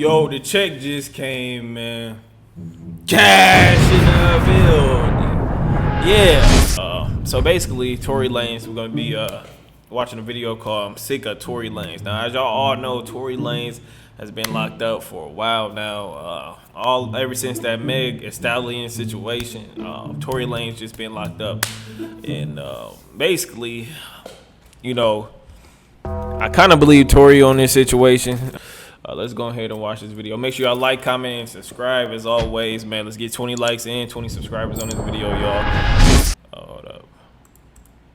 Yo, the check just came, man. Cash in the building. Yeah. So basically, Tory Lanez, we're gonna be watching a video called "I'm Sick of Tory Lanez." Now, as y'all all know, Tory Lanez has been locked up for a while now. Ever since that Meg Thee Stallion situation, Tory Lanez just been locked up, and basically, you know, I kind of believe Tory on this situation. Let's go ahead and watch this video. Make sure y'all like, comment, and subscribe as always, man. Let's get 20 likes and 20 subscribers on this video, y'all. Hold up.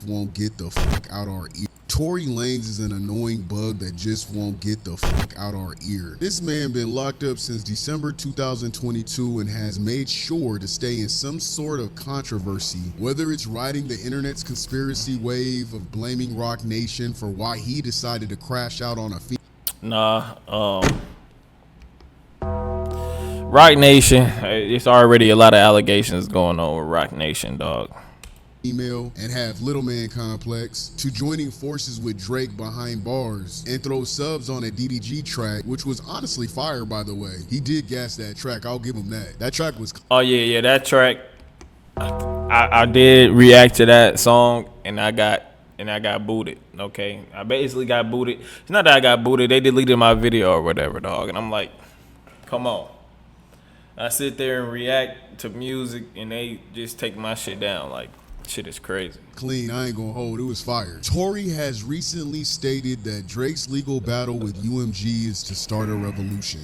Won't get the fuck out our ear. Tory Lanez is an annoying bug that just won't get the fuck out our ear. This man been locked up since December 2022 and has made sure to stay in some sort of controversy, whether it's riding the internet's conspiracy wave of blaming Roc Nation for why he decided to crash out on a Roc Nation, it's already a lot of allegations going on with Roc Nation, dog. Email and have little man complex to joining forces with Drake behind bars and throw subs on a DDG track, which was honestly fire, by the way. He did gas that track. I'll give him that. That track was. Oh yeah, that track. I did react to that song, and I got booted. Okay, I basically got booted. It's not that I got booted. They deleted my video or whatever, dog. And I'm like, come on. I sit there and react to music, and they just take my shit down. Like, shit is crazy. Clean, I ain't gonna hold, it was fire. Tory has recently stated that Drake's legal battle with UMG is to start a revolution.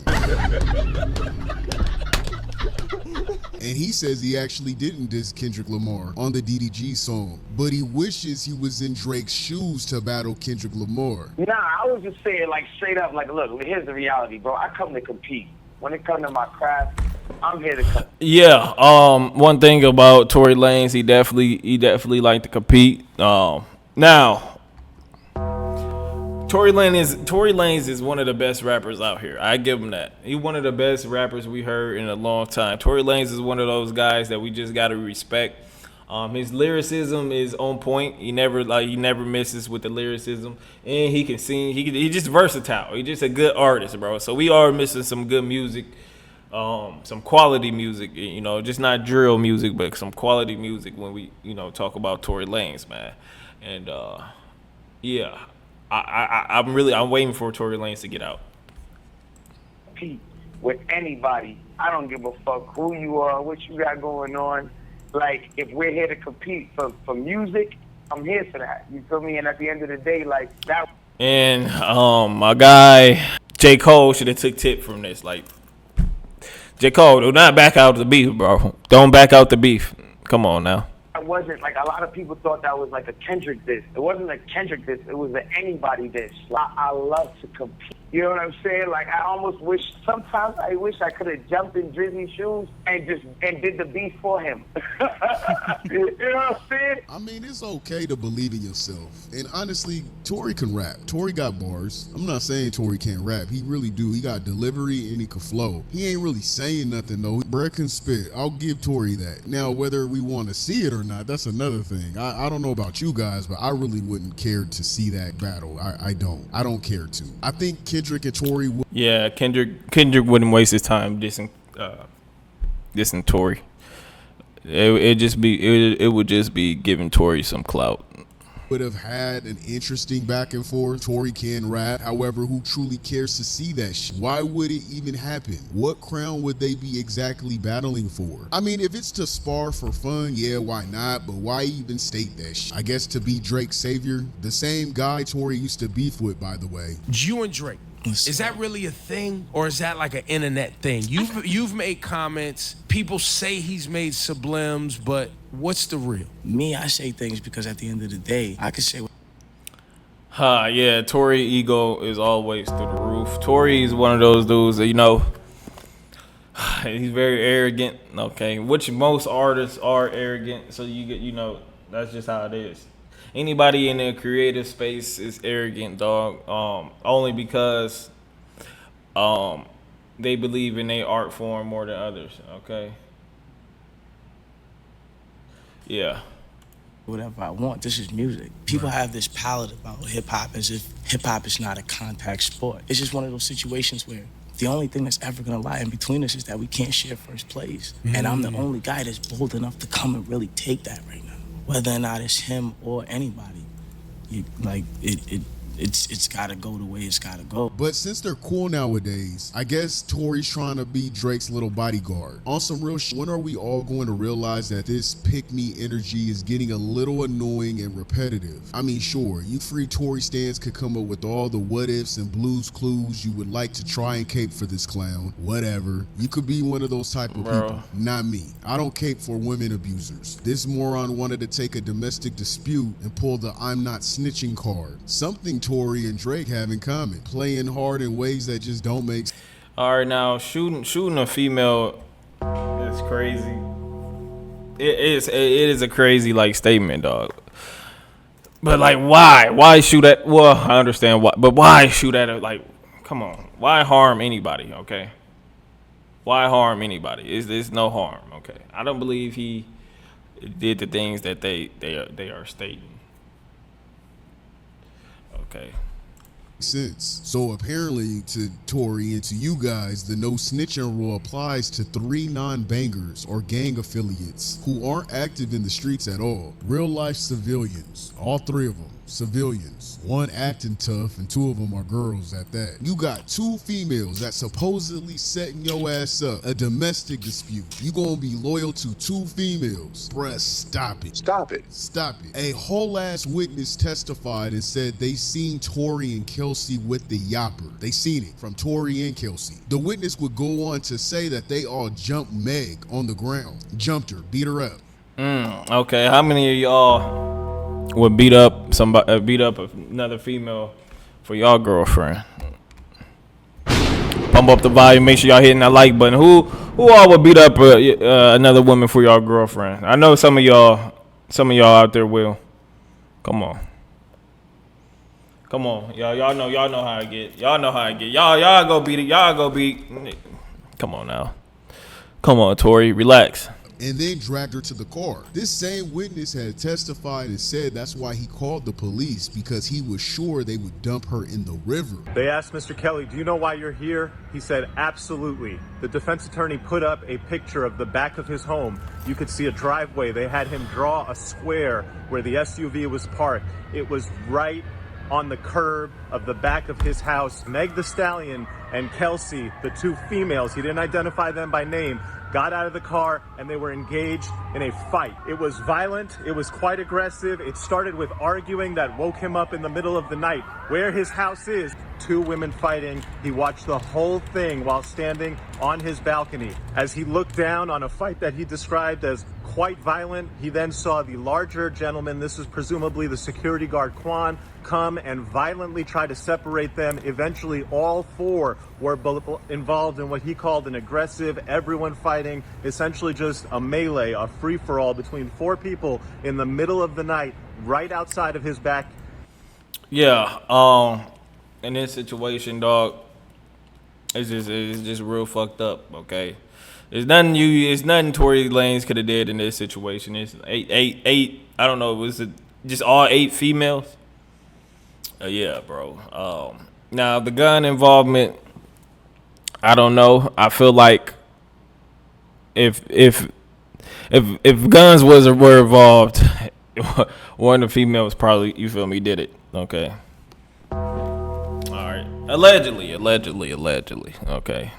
And he says he actually didn't diss Kendrick Lamar on the DDG song, but he wishes he was in Drake's shoes to battle Kendrick Lamar. Nah, I was just saying, like, straight up, like, look, here's the reality, bro. I come to compete. When it comes to my craft, I'm here to compete. Yeah, one thing about Tory Lanez, he definitely like to compete. Now, Tory Lanez is one of the best rappers out here. I give him that. He's one of the best rappers we heard in a long time. Tory Lanez is one of those guys that we just gotta respect. His lyricism is on point. He never misses with the lyricism, and he can sing. He's just versatile. He's just a good artist, bro. So we are missing some good music, some quality music. You know, just not drill music, but some quality music when we, talk about Tory Lanez, man. And yeah. I'm waiting for Tory Lanez to get out. Compete with anybody. I don't give a fuck who you are, what you got going on. Like, if we're here to compete for music, I'm here for that. You feel me? And at the end of the day, like that. And my guy J. Cole should have took tip from this. Like, J. Cole, do not back out the beef, bro. Don't back out the beef. Come on now. It wasn't like a lot of people thought that was like a Kendrick diss. It wasn't a Kendrick diss. It was an anybody diss. I love to compete. You know what I'm saying? Like, I almost wish, sometimes I wish I could have jumped in Drizzy's shoes and did the beef for him. You know what I'm saying? I mean, it's okay to believe in yourself. And honestly, Tory can rap. Tory got bars. I'm not saying Tory can't rap. He really do. He got delivery and he can flow. He ain't really saying nothing though. Bruh can spit. I'll give Tory that. Now, whether we want to see it or not, that's another thing. I don't know about you guys, but I really wouldn't care to see that battle. I don't care to. I think Kendrick and Tory would. Yeah, Kendrick wouldn't waste his time dissing Tory. It would just be giving Tory some clout. Would have had an interesting back and forth. Tory can rap. However, who truly cares to see that shit? Why would it even happen? What crown would they be exactly battling for? I mean, if it's to spar for fun, yeah, why not? But why even state that shit? I guess to be Drake's savior, the same guy Tory used to beef with, by the way. You and Drake. Is that really a thing, or is that like an internet thing? You've made comments. People say he's made sublims, but what's the real? Me, I say things because at the end of the day, I can say what. Yeah, Tory ego is always through the roof. Tory is one of those dudes that, he's very arrogant, okay, which most artists are arrogant, so you get, that's just how it is. Anybody in the creative space is arrogant, dog. Only because they believe in their art form more than others. Okay. Yeah. Whatever I want. This is music. People have this palette about hip hop as if hip hop is not a contact sport. It's just one of those situations where The only thing that's ever gonna lie in between us is that we can't share first place. And I'm the only guy that's bold enough to come and really take that right now. Whether or not it's him or anybody, it's gotta go the way it's gotta go. But since they're cool nowadays, I guess Tory's trying to be Drake's little bodyguard. On some real shit, when are we all going to realize that this pick-me energy is getting a little annoying and repetitive? I mean, sure, you free Tory stans could come up with all the what-ifs and blues clues you would like to try and cape for this clown. Whatever. You could be one of those type of people. Not me. I don't cape for women abusers. This moron wanted to take a domestic dispute and pull the I'm not snitching card. Something Tory and Drake have in common, playing hard in ways that just don't make sense. All right, now shooting a female is crazy. It is a crazy like statement, dog. But like, why shoot at? Well, I understand why, but why shoot at her? Like, come on, why harm anybody? Okay, why harm anybody? There's no harm. Okay, I don't believe he did the things that they are stating. Okay. Sense. So apparently to Tory and to you guys, the no snitching rule applies to 3 non-bangers or gang affiliates who aren't active in the streets at all. Real life civilians, all 3 of them civilians, 1 acting tough and 2 of them are girls at that. You got 2 females that supposedly setting your ass up, a domestic dispute. You gonna be loyal to 2 females. Bruh, stop it. Stop it. Stop it. A whole ass witness testified and said they seen Tory and Kelsey with the yapper. They seen it from Tory and Kelsey. The witness would go on to say that they all jumped Meg on the ground. Jumped her, beat her up. Okay, how many of y'all would beat up another female for y'all girlfriend? Pump up the volume, make sure y'all hitting that like button. Who all would beat up another woman for y'all girlfriend? I know some of y'all out there will. Come on, y'all know how I get. Y'all go beat it. Come on now, come on, Tory, relax. And then dragged her to the car. This same witness had testified and said that's why he called the police, because he was sure they would dump her in the river. They asked Mr. Kelly, do you know why you're here? He said, absolutely. The defense attorney put up a picture of the back of his home. You could see a driveway. They had him draw a square where the SUV was parked. It was right on the curb of the back of his house. Meg the Stallion and Kelsey, the 2 females, he didn't identify them by name, got out of the car and they were engaged in a fight. It was violent. It was quite aggressive. It started with arguing that woke him up in the middle of the night. Where his house is, 2 women fighting. He watched the whole thing while standing on his balcony. As he looked down on a fight that he described as quite violent, he then saw the larger gentleman, this is presumably the security guard Quan, come and violently try to separate them. Eventually, all 4 were involved in what he called an aggressive, everyone fighting, essentially just a melee, a free-for-all between 4 people in the middle of the night, right outside of his back. Yeah, in this situation, dog, it's just real fucked up. Okay, it's nothing Tory Lanez could have did in this situation. It's eight. I don't know. Was it just all 8 females? Yeah, bro. Now the gun involvement, I don't know. I feel like if guns were involved, one of the females probably, you feel me, did it. Okay. All right. Allegedly. Okay.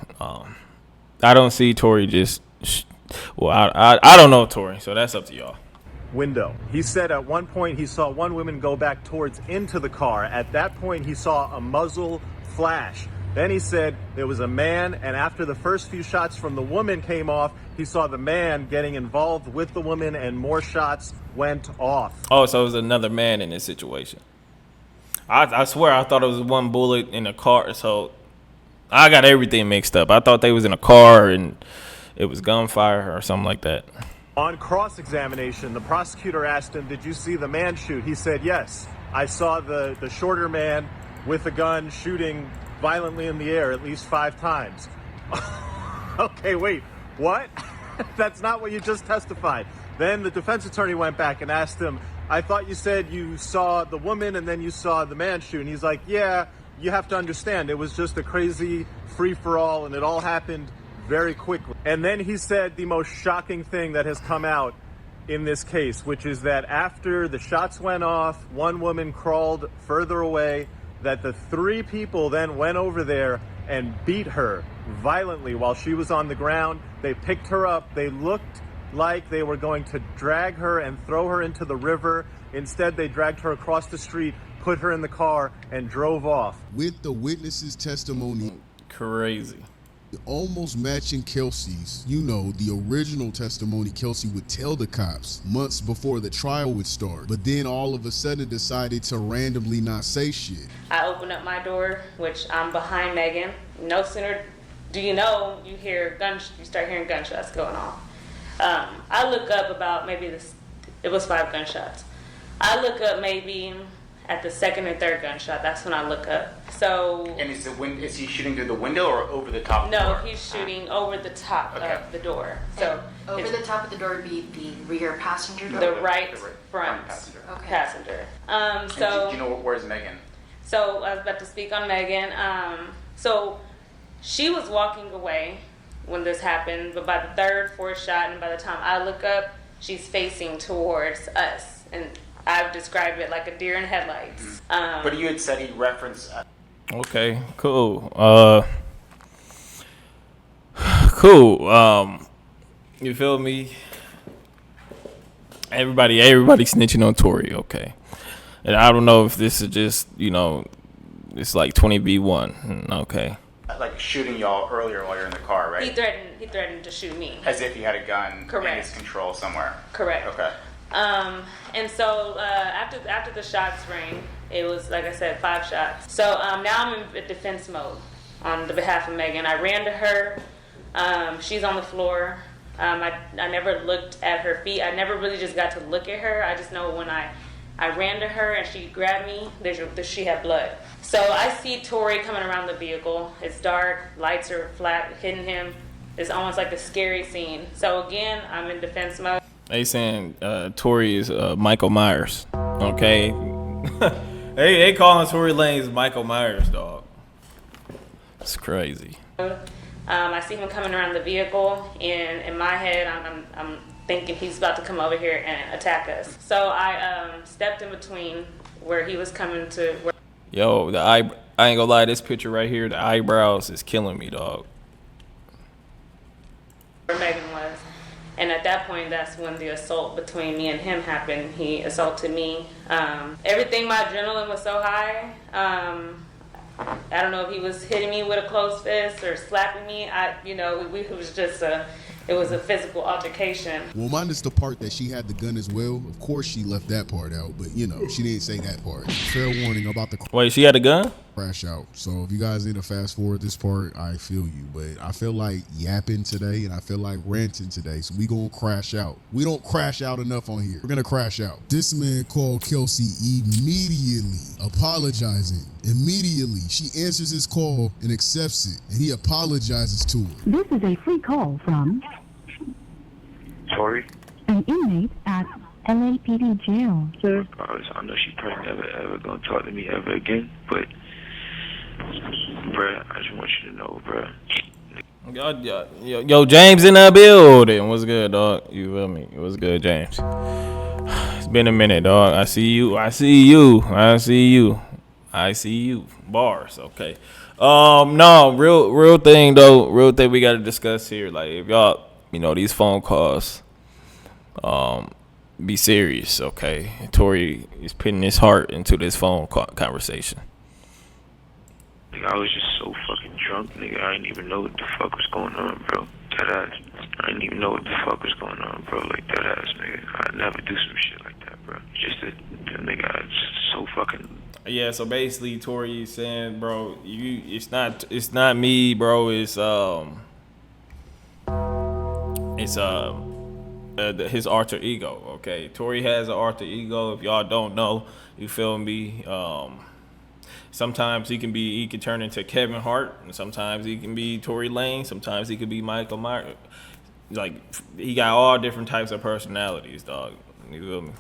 I don't see Tory just. Well, I don't know Tory, so that's up to y'all. Window. He said at one point he saw one woman go back towards into the car. At that point he saw a muzzle flash. Then he said there was a man, and after the first few shots from the woman came off, he saw the man getting involved with the woman and more shots went off. Oh, so it was another man in this situation. I swear I thought it was one bullet in a car, so I got everything mixed up. I thought they was in a car and it was gunfire or something like that. On cross-examination, the prosecutor asked him, did you see the man shoot? He said, yes. I saw the shorter man with a gun shooting violently in the air at least 5 times. Okay, wait, what? That's not what you just testified. Then the defense attorney went back and asked him, I thought you said you saw the woman and then you saw the man shoot. And he's like, yeah, you have to understand, it was just a crazy free-for-all, and it all happened very quickly. And then he said the most shocking thing that has come out in this case, which is that after the shots went off, one woman crawled further away, that the 3 people then went over there and beat her violently while she was on the ground. They picked her up. They looked like they were going to drag her and throw her into the river. Instead, they dragged her across the street, put her in the car, and drove off. With the witness's testimony Crazy. almost matching Kelsey's, you know, the original testimony Kelsey would tell the cops months before the trial would start, but then all of a sudden decided to randomly not say shit. I open up my door, which I'm behind Megan. No sooner do you know, you start hearing gunshots going off. I look up about it was 5 gunshots. I look up maybe at the 2nd and 3rd gunshot. That's when I look up. So. And is he shooting through the window or over the top of the door? No, he's shooting over the top of the door. So over the top of the door would be the rear passenger door? The right front passenger. Okay. passenger. So. Do you know where's Megan? So I was about to speak on Megan. So she was walking away when this happened, but by the 3rd, 4th shot, and by the time I look up, she's facing towards us. And I've described it like a deer in headlights. But you had said he referenced. Okay, cool. Cool. You feel me? Everybody snitching on Tory. Okay, and I don't know if this is just, you know, it's like 20v1. Okay. Like shooting y'all earlier while you're in the car, right? He threatened to shoot me. As if he had a gun Correct. in his control somewhere. Correct. Okay. And so after the shots rang, it was, like I said, 5 shots. So now I'm in defense mode on the behalf of Megan. I ran to her. She's on the floor. I never looked at her feet. I never really just got to look at her. I just know when I ran to her and she grabbed me, she had blood. So I see Tory coming around the vehicle. It's dark, lights are flat, hitting him. It's almost like a scary scene. So again, I'm in defense mode. They saying Tory is Michael Myers. Okay. they calling Tory Lanez Michael Myers, dog. It's crazy. I see him coming around the vehicle, and in my head, I'm thinking he's about to come over here and attack us. So I stepped in between where he was coming to. Yo, I ain't gonna lie, this picture right here, the eyebrows is killing me, dog. Where Megan was. And at that point, that's when the assault between me and him happened. He assaulted me. Everything, my adrenaline was so high. I don't know if he was hitting me with a closed fist or slapping me. It was just it was a physical altercation. Well, minus the part that she had the gun as well. Of course, she left that part out, but you know, she didn't say that part. Fair warning about the Wait, she had a gun? crash out. So if you guys need to fast forward this part, I feel you, but I feel like yapping today and I feel like ranting today. So we gonna crash out. We don't crash out enough on here. We're gonna crash out. This man called Kelsey immediately, apologizing. Immediately, she answers his call and accepts it, and he apologizes to her. This is a free call from Tory? an inmate at LAPD jail. Sir? I know she probably never ever gonna talk to me ever again, but bruh, I just want you to know, bruh. Yo, James in the building. What's good, dog? You feel me? What's good, James? It's been a minute, dog. I see you. Bars, okay. No, real thing though. Real thing we gotta discuss here. Like, if y'all, these phone calls, be serious, okay? Tory is putting his heart into this phone conversation. I was just so fucking drunk, nigga. I didn't even know what the fuck was going on, bro. Deadass. I didn't even know what the fuck was going on, bro. Like, deadass, nigga. I'd never do some shit like that, bro. Just that nigga, I was so fucking. Yeah, so basically, Tory is saying, bro, it's not me, bro. It's his alter ego. Okay, Tory has an alter ego. If y'all don't know, you feel me? Sometimes he can turn into Kevin Hart, and sometimes he can be Tory Lanez. Sometimes he could be Michael Myers. Like, he got all different types of personalities, dog. You feel me?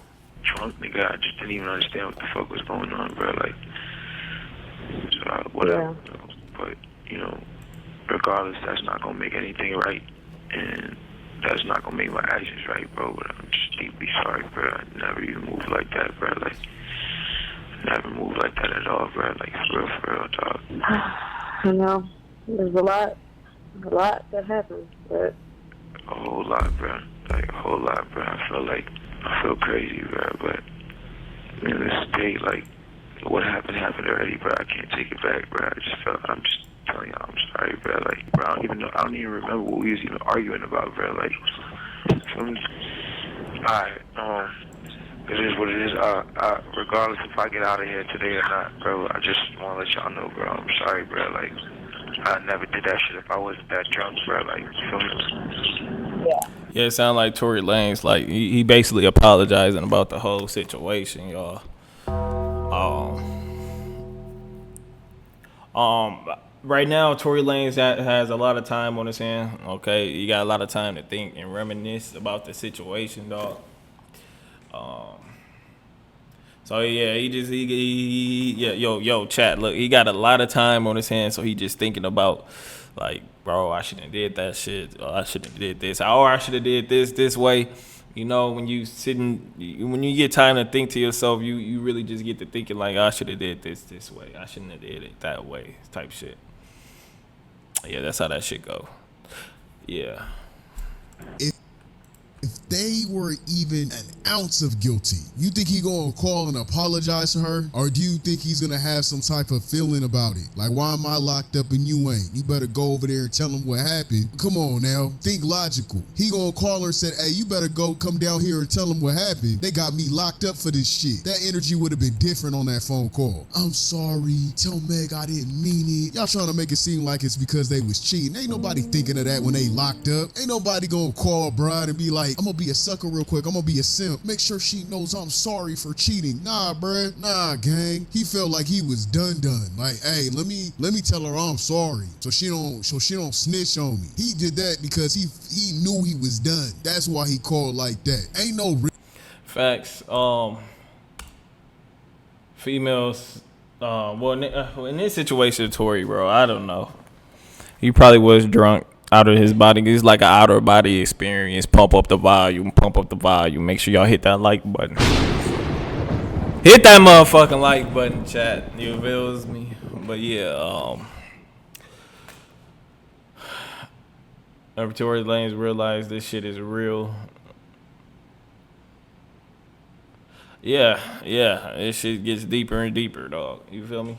Drunk, nigga. I just didn't even understand what the fuck was going on, bro. Like, So whatever. But you know, regardless, that's not gonna make anything right, and that's not gonna make my actions right, bro. But I'm just deeply sorry, bro. I never even moved like that, bro. Like, never moved like that at all, bro. Like, for real, dog. I know. There's a lot that happened, but a whole lot, bro. Like, a whole lot, bro. I feel crazy, bro. But in this state, like, what happened already, bro. I can't take it back, bro. I'm just telling y'all, I'm sorry, bro. Like, bro, I don't even remember what we was even arguing about, bro. Like, alright, it is what it is. Regardless if I get out of here today or not, bro, I just want to let y'all know, bro. I'm sorry, bro. Like, I never did that shit if I wasn't that drunk, bro. Like, you feel me? Yeah, it sounds like Tory Lanez, like, he basically apologizing about the whole situation, y'all. Right now, Tory Lanez has a lot of time on his hand. Okay, he got a lot of time to think and reminisce about the situation, dog. So yeah, yo, chat. Look, he got a lot of time on his hands, so he just thinking about, like, bro, I shouldn't have did that shit. Or I shouldn't have did this. Or I should have did this way. You know, when you get time to think to yourself, you really just get to thinking like, I should have did this way. I shouldn't have did it that way, type shit. Yeah, that's how that shit go. Yeah. If they were even an ounce of guilty, you think he gonna call and apologize to her? Or do you think he's gonna have some type of feeling about it? Like, why am I locked up and you ain't? You better go over there and tell him what happened. Come on now, think logical. He gonna call her and said, hey, you better come down here and tell him what happened. They got me locked up for this shit. That energy would have been different on that phone call. I'm sorry, tell Meg I didn't mean it. Y'all trying to make it seem like it's because they was cheating. Ain't nobody thinking of that when they locked up. Ain't nobody gonna call Bride and be like, I'm gonna be a sucker real quick. I'm gonna be a simp. Make sure she knows I'm sorry for cheating. Nah, bruh. Nah, gang. He felt like he was done. Like, hey, let me tell her I'm sorry, so she don't snitch on me. He did that because he knew he was done. That's why he called like that. Ain't no Facts. Females. Well, in this situation, Tory, bro, I don't know. He probably was drunk out of his body. It's like an outer body experience. Pump up the volume. Make sure y'all hit that like button. Hit that motherfucking like button, chat. You feels me? But yeah, Tory Lanez realized this shit is real. Yeah, this shit gets deeper and deeper, dog. You feel me?